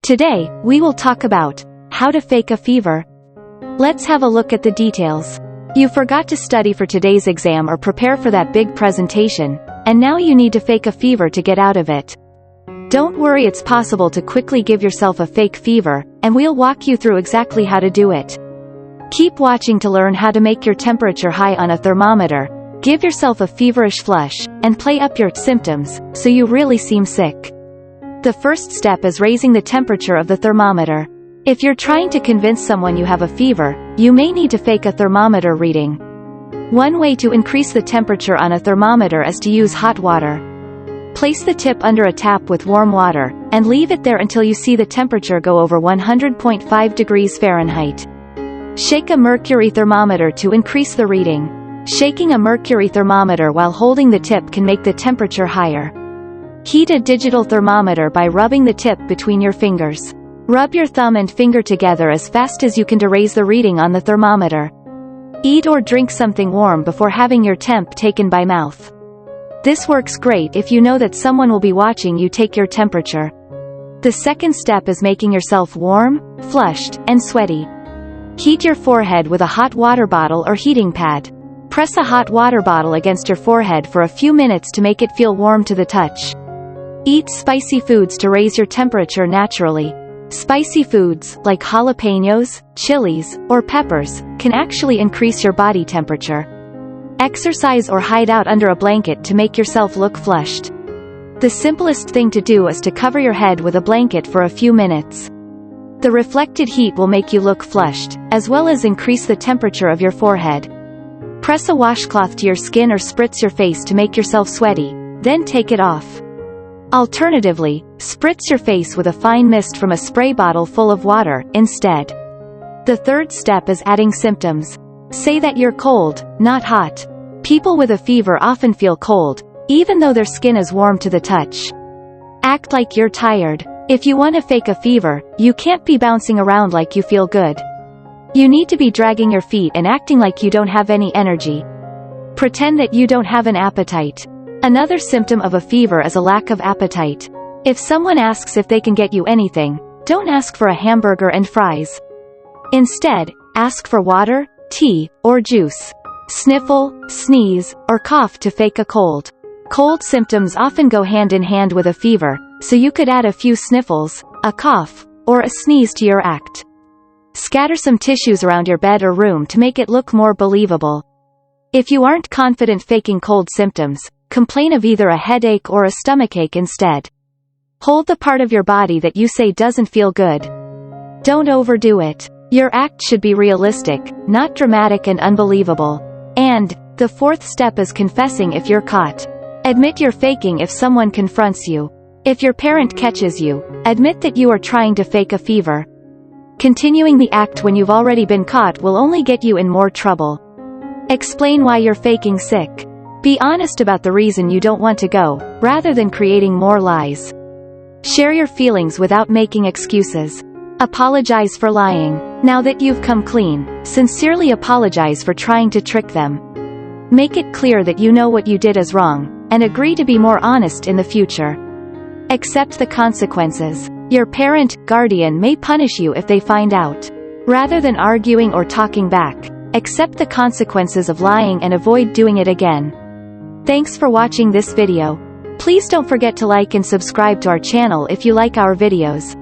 Today, we will talk about how to fake a fever. Let's have a look at the details. You forgot to study for today's exam or prepare for that big presentation, and now you need to fake a fever to get out of it. Don't worry, it's possible to quickly give yourself a fake fever, and we'll walk you through exactly how to do it. Keep watching to learn how to make your temperature high on a thermometer, give yourself a feverish flush, and play up your symptoms, so you really seem sick. The first step is raising the temperature of the thermometer. If you're trying to convince someone you have a fever, you may need to fake a thermometer reading. One way to increase the temperature on a thermometer is to use hot water. Place the tip under a tap with warm water, and leave it there until you see the temperature go over 100.5 degrees Fahrenheit. Shake a mercury thermometer to increase the reading. Shaking a mercury thermometer while holding the tip can make the temperature higher. Heat a digital thermometer by rubbing the tip between your fingers. Rub your thumb and finger together as fast as you can to raise the reading on the thermometer. Eat or drink something warm before having your temp taken by mouth. This works great if you know that someone will be watching you take your temperature. The second step is making yourself warm, flushed, and sweaty. Heat your forehead with a hot water bottle or heating pad. Press a hot water bottle against your forehead for a few minutes to make it feel warm to the touch. Eat spicy foods to raise your temperature naturally. Spicy foods, like jalapenos, chilies, or peppers, can actually increase your body temperature. Exercise or hide out under a blanket to make yourself look flushed. The simplest thing to do is to cover your head with a blanket for a few minutes. The reflected heat will make you look flushed, as well as increase the temperature of your forehead. Press a washcloth to your skin or spritz your face to make yourself sweaty, then take it off. Alternatively, spritz your face with a fine mist from a spray bottle full of water, instead. The third step is adding symptoms. Say that you're cold, not hot. People with a fever often feel cold, even though their skin is warm to the touch. Act like you're tired. If you want to fake a fever, you can't be bouncing around like you feel good. You need to be dragging your feet and acting like you don't have any energy. Pretend that you don't have an appetite. Another symptom of a fever is a lack of appetite. If someone asks if they can get you anything, don't ask for a hamburger and fries. Instead, ask for water, tea, or juice. Sniffle, sneeze, or cough to fake a cold. Cold symptoms often go hand in hand with a fever, so you could add a few sniffles, a cough, or a sneeze to your act. Scatter some tissues around your bed or room to make it look more believable. If you aren't confident faking cold symptoms, complain of either a headache or a stomachache instead. Hold the part of your body that you say doesn't feel good. Don't overdo it. Your act should be realistic, not dramatic and unbelievable. And the fourth step is confessing if you're caught. Admit you're faking if someone confronts you. If your parent catches you, admit that you are trying to fake a fever. Continuing the act when you've already been caught will only get you in more trouble. Explain why you're faking sick. Be honest about the reason you don't want to go, rather than creating more lies. Share your feelings without making excuses. Apologize for lying. Now that you've come clean, sincerely apologize for trying to trick them. Make it clear that you know what you did is wrong, and agree to be more honest in the future. Accept the consequences. Your parent, guardian may punish you if they find out. Rather than arguing or talking back, accept the consequences of lying and avoid doing it again. Thanks for watching this video. Please don't forget to like and subscribe to our channel if you like our videos.